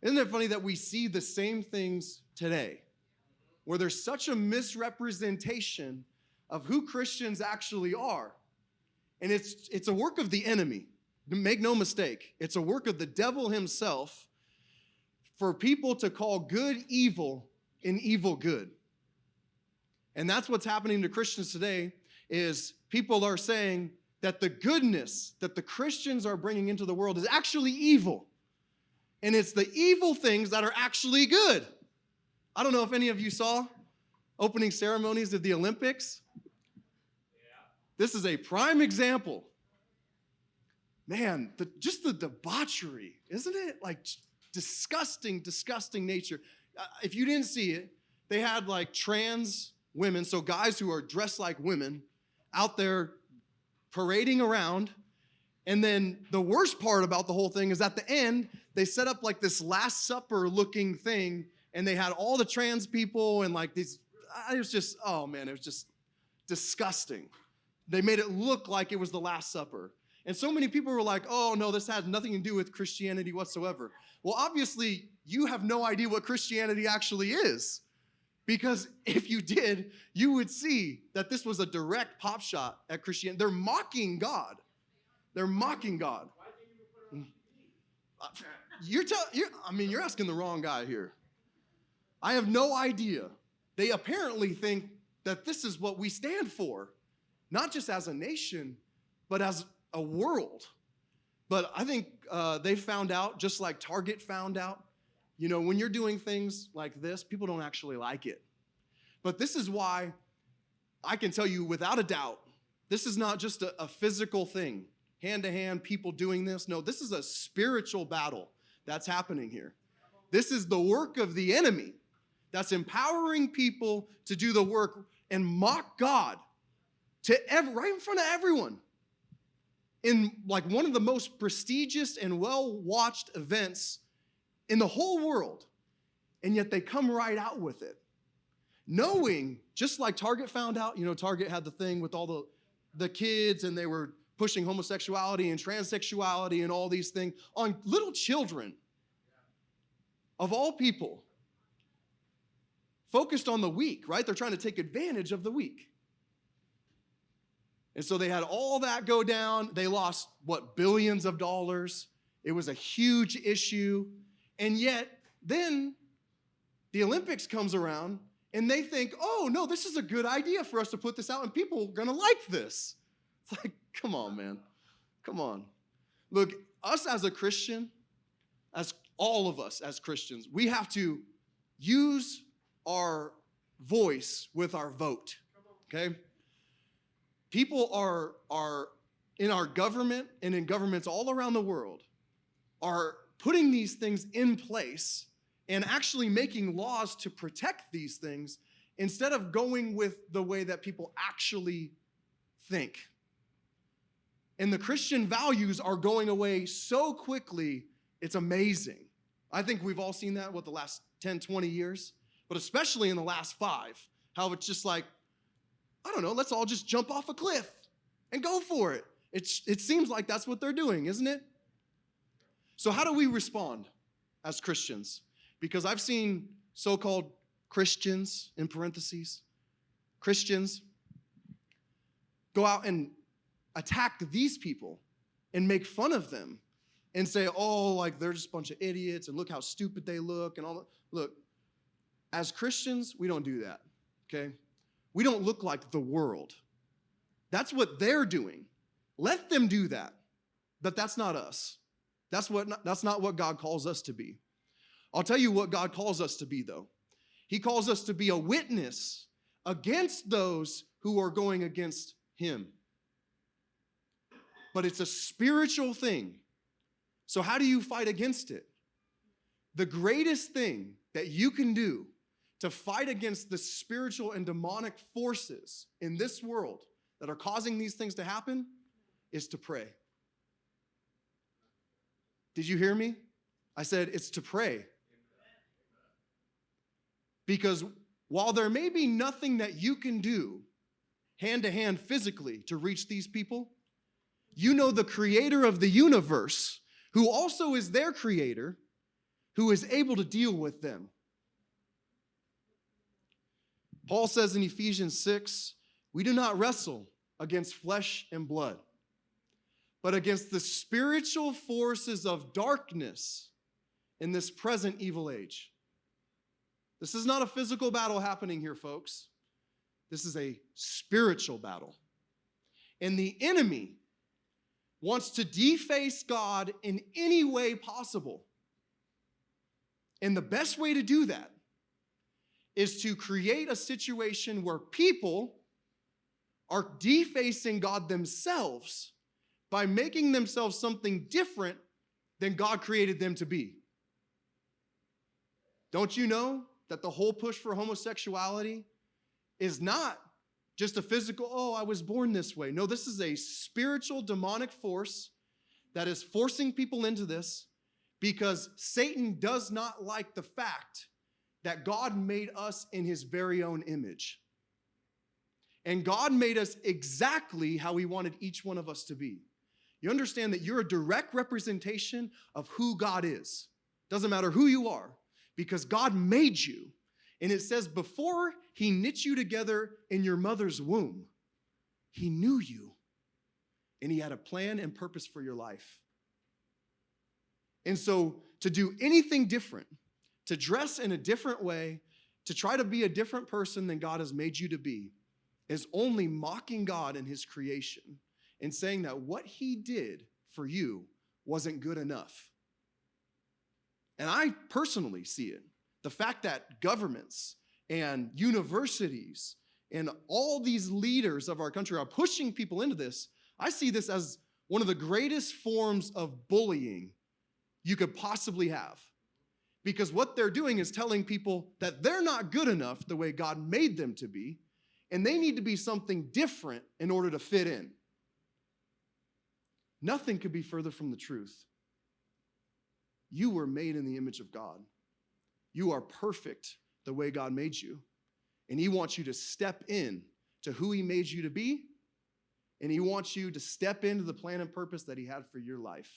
Isn't it funny that we see the same things today, where there's such a misrepresentation of who Christians actually are? And it's a work of the enemy. Make no mistake. It's a work of the devil himself for people to call good evil and evil good. And that's what's happening to Christians today, is people are saying that the goodness that the Christians are bringing into the world is actually evil. And it's the evil things that are actually good. I don't know if any of you saw opening ceremonies of the Olympics. This is a prime example. Man, just the debauchery, isn't it? Like disgusting, disgusting nature. If you didn't see it, they had like trans women, so guys who are dressed like women, out there parading around. And then the worst part about the whole thing is at the end, they set up like this Last Supper looking thing, and they had all the trans people and like these, it was just, oh man, it was just disgusting. They made it look like it was the Last Supper. And so many people were like, oh no, this has nothing to do with Christianity whatsoever. Well, obviously, you have no idea what Christianity actually is. Because if you did, you would see that this was a direct pop shot at Christianity. They're mocking God. They're mocking God. You're asking the wrong guy here. I have no idea. They apparently think that this is what we stand for, not just as a nation, but as a world. But I think they found out, just like Target found out, you know, when you're doing things like this, people don't actually like it. But this is why I can tell you without a doubt, this is not just a physical thing, hand-to-hand people doing this. No, this is a spiritual battle that's happening here. This is the work of the enemy that's empowering people to do the work and mock God right in front of everyone. In like one of the most prestigious and well-watched events in the whole world, and yet they come right out with it. Knowing, just like Target found out, you know, Target had the thing with all the kids, and they were pushing homosexuality and transsexuality and all these things on little children, of all people, focused on the weak, right? They're trying to take advantage of the weak. And so they had all that go down. They lost, billions of dollars. It was a huge issue. And yet, then the Olympics comes around, and they think, oh, no, this is a good idea for us to put this out, and people are going to like this. It's like, come on, man. Come on. Look, us as a Christian, as all of us as Christians, we have to use our voice with our vote, okay? People are in our government and in governments all around the world are putting these things in place and actually making laws to protect these things instead of going with the way that people actually think. And the Christian values are going away so quickly, it's amazing. I think we've all seen that, the last 10, 20 years, but especially in the last 5, how it's just like, I don't know, let's all just jump off a cliff and go for it. It seems like that's what they're doing, isn't it? So how do we respond as Christians? Because I've seen so-called Christians, in parentheses, Christians, go out and attack these people and make fun of them and say, oh, like they're just a bunch of idiots and look how stupid they look and all that. Look, as Christians, we don't do that, okay? We don't look like the world. That's what they're doing. Let them do that. But that's not us. That's not what God calls us to be. I'll tell you what God calls us to be, though. He calls us to be a witness against those who are going against him. But it's a spiritual thing. So how do you fight against it? The greatest thing that you can do to fight against the spiritual and demonic forces in this world that are causing these things to happen is to pray. Did you hear me? I said it's to pray. Because while there may be nothing that you can do hand to hand physically to reach these people, you know the creator of the universe, who also is their creator, who is able to deal with them. Paul says in Ephesians 6, we do not wrestle against flesh and blood, but against the spiritual forces of darkness in this present evil age. This is not a physical battle happening here, folks. This is a spiritual battle. And the enemy wants to deface God in any way possible. And the best way to do that is to create a situation where people are defacing God themselves by making themselves something different than God created them to be. Don't you know that the whole push for homosexuality is not just a physical, oh, I was born this way. No, this is a spiritual demonic force that is forcing people into this because Satan does not like the fact that God made us in his very own image. And God made us exactly how he wanted each one of us to be. You understand that you're a direct representation of who God is. Doesn't matter who you are, because God made you. And it says before he knit you together in your mother's womb, he knew you. And he had a plan and purpose for your life. And so to do anything different, to dress in a different way, to try to be a different person than God has made you to be, is only mocking God and his creation and saying that what he did for you wasn't good enough. And I personally see it. The fact that governments and universities and all these leaders of our country are pushing people into this, I see this as one of the greatest forms of bullying you could possibly have. Because what they're doing is telling people that they're not good enough the way God made them to be, and they need to be something different in order to fit in. Nothing could be further from the truth. You were made in the image of God. You are perfect the way God made you. And he wants you to step in to who he made you to be, and he wants you to step into the plan and purpose that he had for your life.